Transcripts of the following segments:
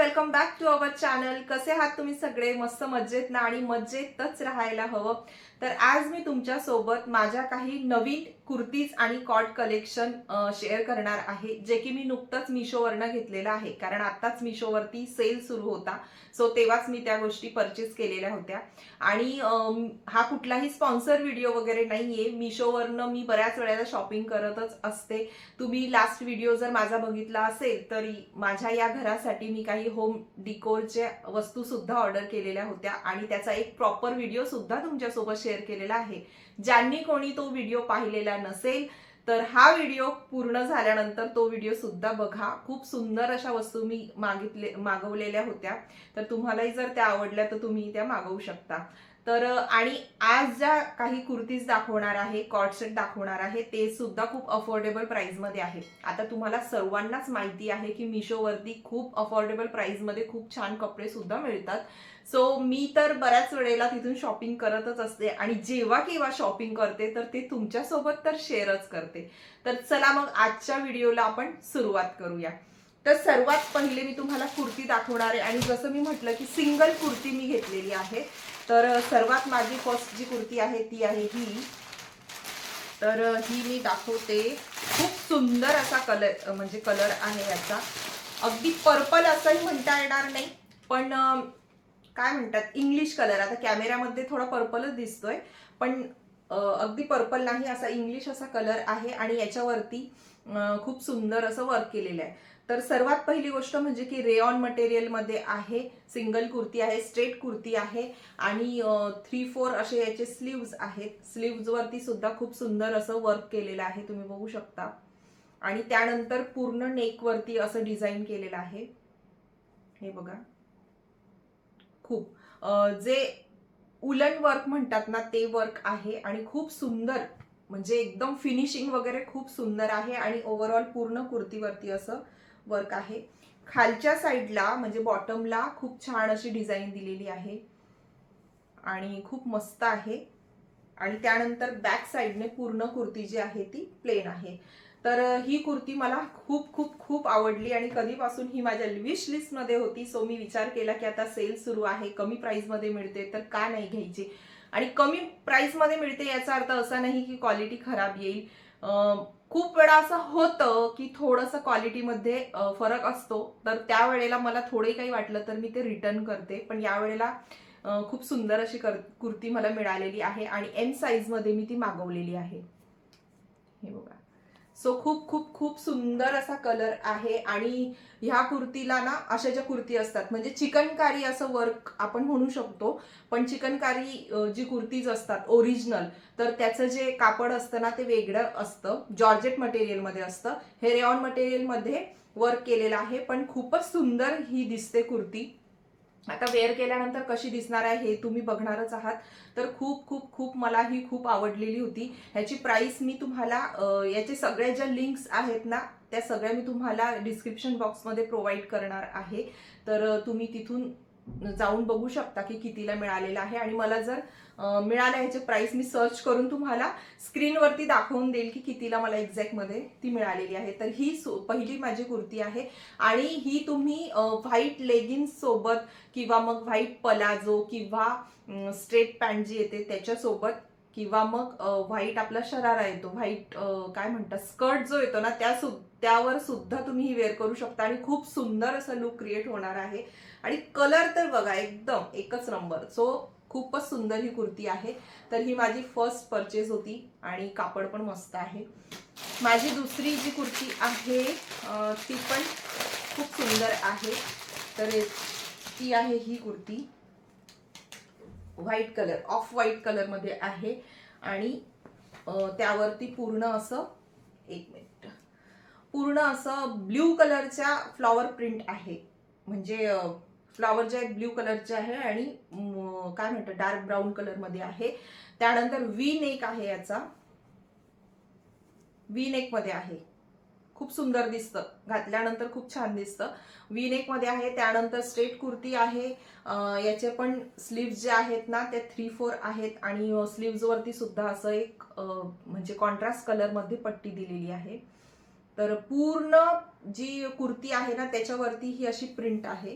Welcome back to our channel. कसे आहात तुम्ही सगळे? मस्त मजेत ना? आणि मजेतच राहायला हवं. तर आज मी तुमच्या सोबत माझ्या काही नवीन कुर्तीज आणि कॉट कलेक्शन शेअर करणार आहे, जे की मी नुकतंच मिशोवरनं घेतलेलं आहे. कारण आताच मिशोवरती सेल सुरू होता, सो तेव्हाच मी त्या गोष्टी परचेस केलेल्या होत्या. आणि हा कुठलाही स्पॉन्सर व्हिडिओ वगैरे नाहीये. मिशोवरनं मी बऱ्याच वेळेला शॉपिंग करतच असते. तुम्ही लास्ट व्हिडिओ जर माझा बघितला असेल तरी माझ्या या घरासाठी मी काही होम डिकोरच्या वस्तू सुद्धा ऑर्डर केलेल्या होत्या आणि त्याचा एक प्रॉपर व्हिडिओ सुद्धा तुमच्यासोबत शेअर केलेला आहे. ज्यांनी कोणी तो व्हिडिओ पाहिलेला नसेल तर हा व्हिडिओ पूर्ण झाल्यानंतर तो व्हिडिओ सुद्धा बघा. खूप सुंदर अशा वस्तू मी मागवलेल्या होत्या, तर तुम्हालाही जर त्या आवडल्या तर तुम्ही त्या मागवू शकता. तर आणि आज ज्या काही कुर्तीज दाखवणार आहे, कॉट सेट दाखवणार आहे, ते सुद्धा खूप अफोर्डेबल प्राइस मध्ये आहे. आता तुम्हाला सर्वांनाच माहिती आहे की मिशोवरती खूप अफोर्डेबल प्राइस मध्ये खूप छान कपडे सुद्धा मिळतात. सो मी तर बऱ्याच वेळेला तिथून शॉपिंग करतच असते आणि जेव्हा केव्हा शॉपिंग करते तर ते तुमच्यासोबत तर शेअरच करते. तर चला मग आजच्या व्हिडिओला आपण सुरुवात करूया. तर सर्वात पहिले मी तुम्हाला कुर्ती दाखवणार आहे आणि जसं मी म्हटलं की सिंगल कुर्ती मी घेतलेली आहे. तर सर्वात माझी फर्स्ट जी कुर्ती आहे ती आहे ही. तर ही मी दाखवते. खूप सुंदर असा कलर, म्हणजे कलर आहे याचा. अगदी पर्पल असंही म्हणता येणार नाही, पण काय म्हणतात, इंग्लिश कलर. आता कॅमेऱ्यामध्ये थोडा पर्पलच दिसतोय, पण अगदी पर्पल नाही, असा इंग्लिश असा कलर आहे आणि याच्यावरती खूप सुंदर असं वर्क केलेलं आहे. तर सर्वात पहिली गोष्ट म्हणजे की रेऑन मटेरियल मध्ये आहे. सिंगल कुर्ती आहे, स्ट्रेट कुर्ती आहे आणि 3-4 असे याचे स्लीव्ज आहेत. स्लीव्ज वरती सुद्धा खूप सुंदर असं वर्क केलेलं आहे, तुम्ही बघू शकता. आणि त्यानंतर पूर्ण नेक वरती असं डिझाईन केलेलं आहे. हे बघा, खूप जे उलन वर्क म्हणतात ना ते वर्क आहे आणि खूप सुंदर, म्हणजे एकदम फिनिशिंग वगैरे खूप सुंदर आहे. आणि ओव्हरऑल पूर्ण कुर्तीवरती असं वर्क आहे. खालच्या साईडला म्हणजे बॉटमला खूप छान अशी डिझाईन दिलेली आहे आणि खूप मस्त आहे. आणि त्यानंतर बॅक साईडने पूर्ण कुर्ती जी आहे ती प्लेन आहे. तर ही कुर्ती मला खूप खूप खूप आवडली आणि कधीपासून ही माझ्या विश लिस्ट मध्ये होती. सो मी विचार केला की आता सेल सुरू आहे, कमी प्राइस मध्ये मिळते तर का नाही घ्यायची. आणि कमी प्राइस मध्ये मिळते याचा अर्थ असा नाही की क्वालिटी खराब येईल. खूप वेळा असं होतं की थोडंसं क्वालिटीमध्ये फरक असतो, तर त्यावेळेला मला थोडे काही वाटलं तर मी ते रिटर्न करते. पण यावेळेला खूप सुंदर अशी कुर्ती मला मिळालेली आहे आणि एम साईज मध्ये मी ती मागवलेली आहे. हे बघा. सो खूप खूप खूप सुंदर असा कलर आहे. आणि ह्या कुर्तीला ना, अशा ज्या कुर्ती असतात म्हणजे चिकनकारी असं वर्क आपण म्हणू शकतो, पण चिकनकारी जी कुर्तीज असतात ओरिजिनल, तर त्याचं जे कापड असतं ना ते वेगळं असतं, जॉर्जेट मटेरियल मध्ये असतं. हे रेऑन मटेरियल मध्ये वर्क केलेलं आहे, पण खूपच सुंदर ही दिसते कुर्ती. आता वेअर केल्यानंतर कशी दिसणार आहे हे तुम्ही बघणारच आहात. तर खूप खूप खूप मला ही खूप आवडलेली होती. ह्याची प्राइस मी तुम्हाला, याचे सगळे ज्या लिंक्स आहेत ना त्या सगळ्या मी तुम्हाला डिस्क्रिप्शन बॉक्समध्ये प्रोव्हाइड करणार आहे. तर तुम्ही तिथून जाऊन बघू शकता की कितीला मिळालेला आहे. आणि मला जर मिळालं ह्याचे प्राइस मी सर्च करून तुम्हाला स्क्रीनवरती दाखवून देईल की कितीला मला एक्झॅक्ट मध्ये ती मिळालेली आहे. तर ही पहिली माझी कुर्ती आहे आणि ही तुम्ही व्हाईट लेगिन्स सोबत किंवा मग व्हाईट पलाझो किंवा स्ट्रेट पॅन्ट जी येते त्याच्यासोबत, किंवा मग व्हाईट आपला शरारा येतो, व्हाईट काय म्हणतात स्कर्ट जो येतो ना त्यावर सुद्धा तुम्ही ही वेअर करू शकता आणि खूप सुंदर असं लुक क्रिएट होणार आहे. आणि कलर तर बघा एकदम एकच नंबर. सो खूपच सुंदर ही कुर्ती आहे. तर ही माझी फर्स्ट परचेस होती आणि कापड पण मस्त आहे. माझी दुसरी जी कुर्ती आहे ती पण खूप सुंदर आहे. तर ती आहे ही kurti. White colour, off white colour मध्ये आहे आणि त्यावरती पूर्ण असं, एक मिनिट, पूर्ण असं ब्ल्यू कलरच्या फ्लॉवर प्रिंट आहे. म्हणजे फ्लॉवर जे ब्ल्यू कलरचे आहे आणि काय म्हणतात डार्क ब्राऊन कलर मध्ये आहे. त्यानंतर वी नेक आहे याचा, वी नेक मध्ये आहे. खूप सुंदर दिसतं, घातल्यानंतर खूप छान दिसतं. वी नेक मध्ये आहे. त्यानंतर स्ट्रेट कुर्ती आहे. याचे पण स्लीव्ज जे आहेत ना ते 3-4 आहेत आणि स्लीव्ज वरती सुद्धा असं एक म्हणजे कॉन्ट्रास्ट कलर मध्ये पट्टी दिलेली आहे. तर पूर्ण जी कुर्ती आहे ना त्याच्यावरती ही अशी प्रिंट आहे.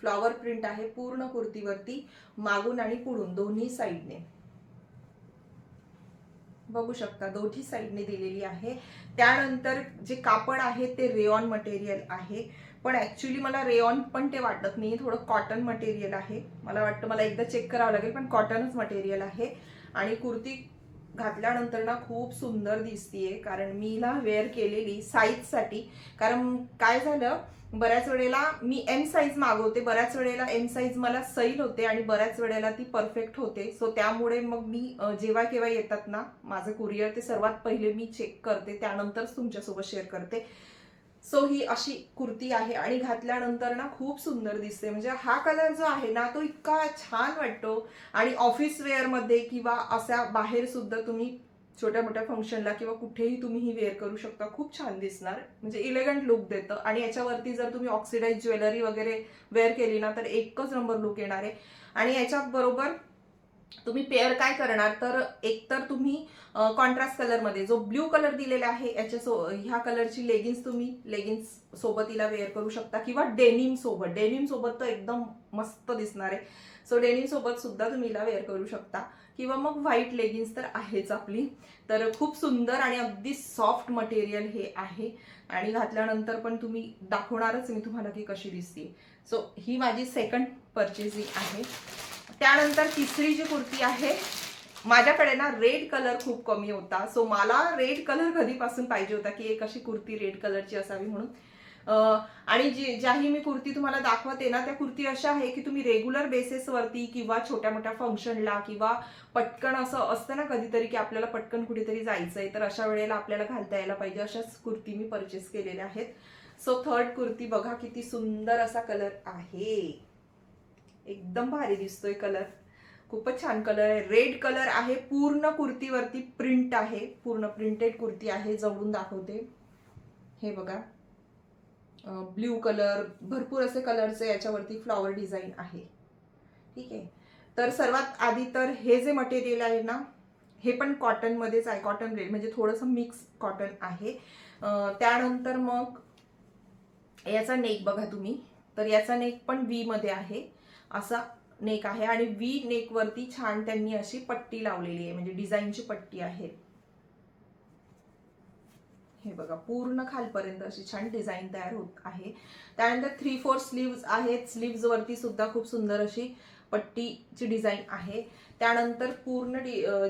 फ्लॉवर प्रिंट आहे पूर्ण कुर्तीवरती, मागून आणि पुढून दोन्ही साईडने बघू शकता, दोन्ही साईडने दिलेली आहे. त्यानंतर जे कापड आहे ते रेयॉन मटेरियल आहे, पण ऍक्च्युली मला रेयॉन पण ते वाटत नाही, थोडं कॉटन मटेरियल आहे. मला वाटतं, मला एकदा चेक करावं लागेल, पण कॉटनच मटेरियल आहे. आणि कुर्ती घातल्यानंतर ना खूप सुंदर दिसतीये, कारण मी हिला वेअर केलेली साईजसाठी. कारण काय झालं, बऱ्याच वेळेला मी एम साईज मागवते, बऱ्याच वेळेला एम साईज मला सैल होते आणि बऱ्याच वेळेला ती परफेक्ट होते. सो त्यामुळे मग मी जेव्हा केव्हा येतात ना माझं कुरिअर, ते सर्वात पहिले मी चेक करते, त्यानंतरच तुमच्यासोबत शेअर करते. सो ही अशी कुर्ती आहे आणि घातल्यानंतर ना खूप सुंदर दिसते. म्हणजे हा कलर जो आहे ना तो इतका छान वाटतो, आणि ऑफिस वेअर मध्ये किंवा अशा बाहेर सुद्धा तुम्ही छोट्या मोठ्या फंक्शनला किंवा कुठेही तुम्ही ही वेअर करू शकता, खूप छान दिसणार, म्हणजे इलेगंट लुक देतं. आणि याच्यावरती जर तुम्ही ऑक्सिडाइज ज्वेलरी वगैरे वेअर केली ना तर एकच नंबर लुक येणार आहे. आणि याच्या बरोबर तुम्ही पेअर काय करणार, तर एकतर तुम्ही कॉन्ट्रास्ट कलर मध्ये जो ब्ल्यू कलर दिलेला आहे ह्या कलरची लेगिन्स तुम्ही लेगिन्स सोबत हिला वेअर करू शकता, किंवा डेनिम सोबत तर एकदम मस्त दिसणार आहे. सो डेनिम सोबत सुद्धा तुम्ही हिला वेअर करू शकता, किंवा मग व्हाईट लेगिन्स तर आहेच आपली. तर खूप सुंदर आणि अगदी सॉफ्ट मटेरियल हे आहे, आणि घातल्यानंतर पण तुम्ही दाखवणारच मी तुम्हाला की कशी दिसते. सो ही माझी सेकंड परचेसिंग आहे. त्यानंतर तिसरी जी कुर्ती आहे, माझ्याकडे ना रेड कलर खूप कमी होता. सो मला रेड कलर कधीपासून पाहिजे होता की एक अशी कुर्ती रेड कलरची असावी म्हणून. आणि ज्याही मी कुर्ती तुम्हाला दाखवते ना त्या कुर्ती अशा आहे की तुम्ही रेग्युलर बेसिसवरती किंवा छोट्या मोठ्या फंक्शनला किंवा पटकन असं असतं ना कधीतरी की आपल्याला पटकन कुठेतरी जायचंय, तर अशा वेळेला आपल्याला घालता यायला पाहिजे, अशाच कुर्ती मी परचेस केलेल्या आहेत. सो थर्ड कुर्ती बघा किती सुंदर असा कलर आहे, एकदम भारी दिसतोय कलर, खूपच छान कलर आहे. रेड कलर आहे, पूर्ण कुर्तीवरती प्रिंट आहे, पूर्ण प्रिंटेड कुर्ती आहे. जवळून दाखवते, हे बघा, ब्ल्यू कलर, भरपूर असे कलरचे याच्यावरती फ्लॉवर डिझाईन आहे. ठीक आहे. तर सर्वात आधी तर हे जे मटेरियल आहे ना हे पण कॉटन मध्येच आहे, कॉटन रेड म्हणजे थोडंसं मिक्स कॉटन आहे. त्यानंतर मग याचा नेक बघा तुम्ही, तर याचा नेक पण वी मध्ये आहे, असा नेक आहे. आणि वी नेक वरती छान त्यांनी अशी पट्टी लावलेली आहे, म्हणजे डिझाईनची पट्टी आहे. हे बघा, पूर्ण खालपर्यंत अशी छान डिझाईन तयार होत आहे. त्यानंतर 3/4 स्लीव्ज आहेत, स्लीव्ज वरती सुद्धा खूप सुंदर अशी पट्टीची डिझाईन आहे. त्यानंतर पूर्ण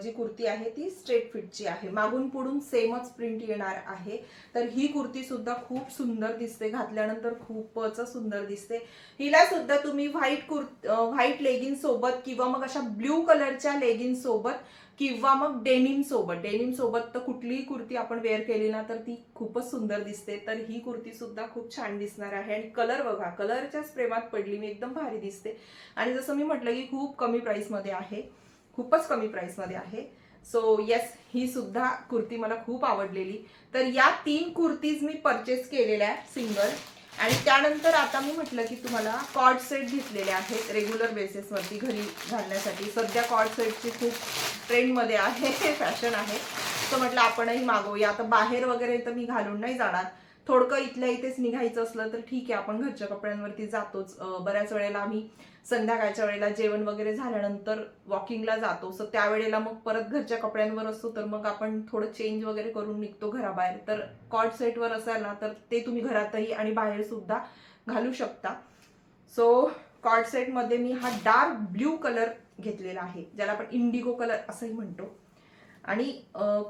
जी कुर्ती आहे ती स्ट्रेट फिटची आहे, मागून पुढून सेमच प्रिंट येणार आहे. तर ही कुर्ती सुद्धा खूप सुंदर दिसते, घातल्यानंतर खूपच सुंदर दिसते. हिला सुद्धा तुम्ही व्हाईट लेगिन्स सोबत किंवा मग अशा ब्ल्यू कलरच्या लेगिन्स सोबत किंवा मग डेनिम सोबत तर कुठलीही कुर्ती आपण वेअर केली ना तर ती खूपच सुंदर दिसते. तर ही कुर्ती सुद्धा खूप छान दिसणार आहे. आणि कलर बघा, कलरच्याच प्रेमात पडली मी, एकदम भारी दिसते. आणि जसं मी म्हटलं की खूप कमी प्राइस मध्ये आहे, खूपच कमी प्राइस मध्ये आहे. सो येस, ही सुद्धा कुर्ती मला खूप आवडलेली. तर या 3 कुर्तीज मी परचेस केलेल्या सिंगल. आणि त्यानंतर आता मी म्हटलं की तुम्हाला कॉर्ड सेट घेतलेले आहेत रेग्युलर बेसिसवरती घरी घालण्यासाठी. सध्या कॉर्ड सेटची खूप ट्रेंडमध्ये आहे, फॅशन आहे. तर म्हटलं आपणही मागवूया. आता बाहेर वगैरे तर मी घालून नाही जाणार, थोडकं इथल्या इथेच निघायचं असलं तर ठीक आहे, आपण घरच्या कपड्यांवरती जातोच. बऱ्याच वेळेला आम्ही संध्याकाळच्या वेळेला जेवण वगैरे झाल्यानंतर वॉकिंगला जातो, सो त्यावेळेला मग परत घरच्या कपड्यांवर असतो, तर मग आपण थोडं चेंज वगैरे करून निघतो घराबाहेर. तर कॉर्ड सेटवर असेल ना तर ते तुम्ही घरातही आणि बाहेर सुद्धा घालू शकता. सो कॉर्ड सेट मध्ये मी हा डार्क ब्ल्यू कलर घेतलेला आहे, ज्याला आपण इंडिगो कलर असंही म्हणतो. आणि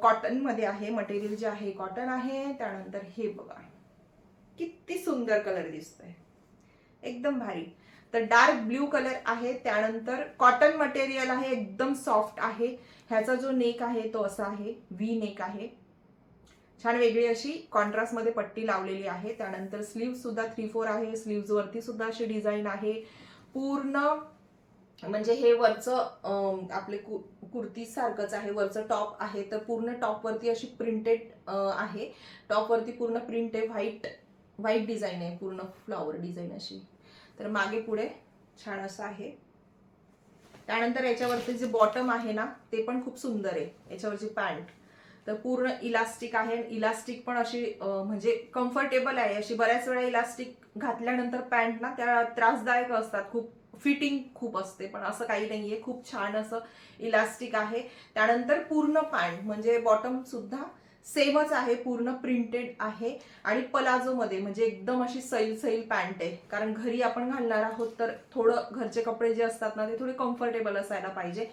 कॉटन मध्ये आहे, मटेरियल जे आहे कॉटन आहे. त्यानंतर हे बघा किती सुंदर कलर दिसतोय, एकदम भारी. तर डार्क ब्ल्यू कलर आहे. त्यानंतर कॉटन मटेरियल आहे, एकदम सॉफ्ट आहे. ह्याचा जो नेक आहे तो असा आहे, वी नेक आहे, छान वेगळी अशी कॉन्ट्रास्ट मध्ये पट्टी लावलेली आहे. त्यानंतर स्लीव्ह सुद्धा 3/4 आहे, स्लीव्ज वरती सुद्धा अशी डिझाईन आहे. पूर्ण म्हणजे हे वरचं आपले कुर्ती सारखंच आहे, वरचं टॉप आहे, तर पूर्ण टॉप वरती अशी प्रिंटेड आहे, टॉप वरती पूर्ण प्रिंट आहे, व्हाईट डिझाईन आहे, पूर्ण फ्लॉवर डिझाईन अशी. तर मागे पुढे छान असं आहे. त्यानंतर याच्यावरती जे बॉटम आहे ना ते पण खूप सुंदर आहे, याच्यावरची पॅन्ट तर पूर्ण इलास्टिक आहे. इलास्टिक पण अशी म्हणजे कम्फर्टेबल आहे. अशी बऱ्याच वेळा इलास्टिक घातल्यानंतर पॅन्ट ना त्या त्रासदायक असतात, खूप फिटिंग खूप असते, पण असं काही नाहीये. खूप छान असं इलास्टिक आहे. त्यानंतर पूर्ण पॅन्ट म्हणजे बॉटम सुद्धा सेमच आहे, पूर्ण प्रिंटेड आहे आणि पलाझो मध्ये म्हणजे एकदम अशी सैल सैल पॅन्ट आहे. कारण घरी आपण घालणार आहोत तर थोडं घरचे कपडे जे असतात ना ते थोडे कम्फर्टेबल असायला पाहिजे.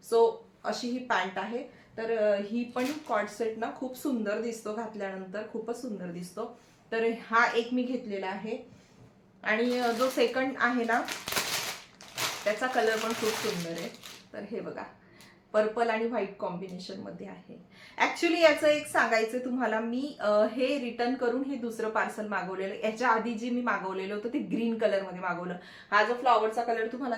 सो अशी ही पॅन्ट आहे. तर ही पण कॉर्ड सेट ना खूप सुंदर दिसतो घातल्यानंतर, खूपच सुंदर दिसतो. तर हा एक मी घेतलेला आहे. आणि जो सेकंड आहे ना त्याचा कलर पण खूप सुंदर आहे. तर हे बघा, पर्पल आणि व्हाईट कॉम्बिनेशन मध्ये आहे. ऍक्च्युली याचं एक सांगायचं तुम्हाला, मी हे रिटर्न करून हे दुसरं पार्सल मागवलेलं. याच्या आधी जे मी मागवलेलं होतं ते ग्रीन कलर मध्ये मागवलं. हा जो फ्लॉवरचा कलर तुम्हाला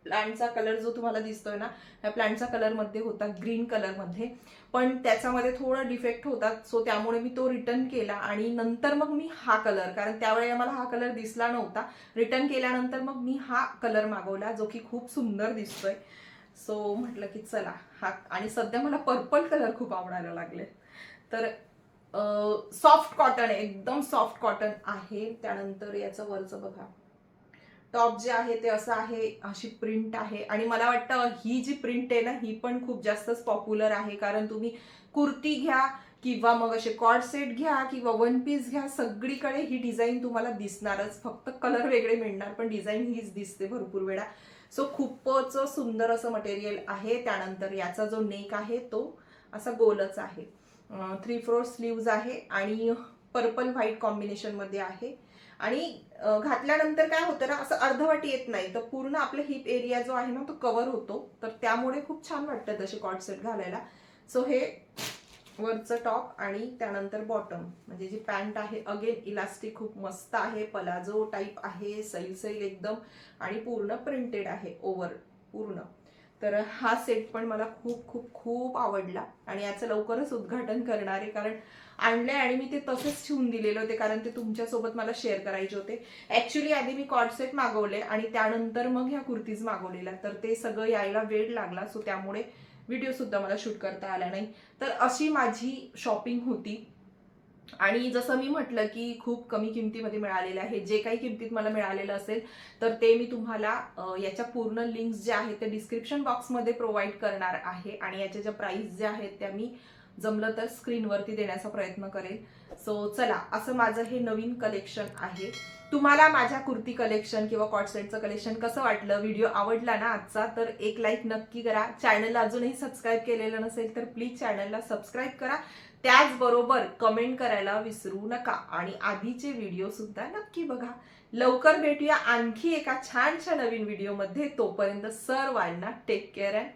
प्लांटचा कलर जो तुम्हाला दिसतोय ना, ह्या प्लांटचा कलर मध्ये होता, ग्रीन कलर मध्ये, पण त्याच्यामध्ये थोडं डिफेक्ट होता. सो त्यामुळे मी तो रिटर्न केला आणि नंतर मग मी हा कलर, कारण त्यावेळी मला हा कलर दिसला नव्हता, रिटर्न केल्यानंतर मग मी हा कलर मागवला जो की खूप सुंदर दिसतोय. सो म्हटलं की चला हा, आणि सध्या मला पर्पल कलर खूप आवडायला लागले. तर सॉफ्ट कॉटन आहे, एकदम सॉफ्ट कॉटन आहे. त्यानंतर याचं वरचं बघा, टॉप जे आहे ते असं आहे, अशी प्रिंट आहे. आणि मला वाटतं ही जी प्रिंट आहे ना ही पण खूप जास्तच पॉप्युलर आहे. कारण तुम्ही कुर्ती घ्या किंवा मग असे कॉर्ड सेट घ्या किंवा वन पीस घ्या, सगळीकडे ही डिझाईन तुम्हाला दिसणारच. फक्त कलर वेगळे मिळणार पण डिझाईन हीच दिसते भरपूर वेळा. सो खूपच सुंदर असं मटेरियल आहे. त्यानंतर याचा जो नेक आहे तो असा गोलच आहे. 3/4 स्लीव्ज आहे आणि पर्पल व्हाईट कॉम्बिनेशन मध्ये आहे. आणि घातल्यानंतर काय होतं ना, असं अर्धवट येत नाही, तर पूर्ण आपलं हिप एरिया जो आहे ना तो कव्हर होतो. तर त्यामुळे खूप छान वाटतं तसे कॉर्ड सेट घालायला. सो हे वरचं टॉप आणि त्यानंतर बॉटम म्हणजे जी पॅन्ट आहे, अगेन इलास्टिक खूप मस्त आहे, पलाझो टाईप आहे, सैल सैल एकदम, आणि पूर्ण प्रिंटेड आहे ओव्हर पूर्ण. तर हा सेट पण मला खूप खूप खूप आवडला आणि याचं लवकरच उद्घाटन करणार आहे. कारण आणले आणि मी ते तसेच ठेवून दिलेले होते, कारण ते तुमच्यासोबत मला शेअर करायचे होते. ऍक्च्युली आधी मी कॉर्ड सेट मागवले आणि त्यानंतर मग ह्या कुर्तीज मागवलेल्या, तर ते सगळं यायला वेळ लागला. सो त्यामुळे व्हिडिओ सुद्धा मला शूट करता आला नाही. तर अशी माझी शॉपिंग होती. आणि जसं मी म्हटलं की खूप कमी किमतीमध्ये मिळालेलं आहे. जे काही किमतीत मला मिळालेलं असेल तर ते मी तुम्हाला याच्या पूर्ण लिंक्स जे आहेत ते डिस्क्रिप्शन बॉक्समध्ये प्रोव्हाइड करणार आहे. आणि याच्या ज्या प्राइस ज्या आहेत त्या मी जमलं तर स्क्रीनवरती देण्याचा प्रयत्न करेल. सो चला, असं माझं हे नवीन कलेक्शन आहे. तुम्हाला माझ्या कुर्ती कलेक्शन किंवा कॉर्ड सेटचं कलेक्शन कसं वाटलं, व्हिडिओ आवडला ना आजचा, तर एक लाईक नक्की करा. चॅनलला अजूनही सबस्क्राईब केलेलं नसेल तर प्लीज चॅनलला सबस्क्राईब करा. त्याचबरोबर कमेंट करायला विसरू नका आणि आधीचे व्हिडिओ सुद्धा नक्की बघा. लवकर भेटूया आणखी एका छानशा नवीन व्हिडिओमध्ये. तोपर्यंत सर्वांना टेक केअर अँड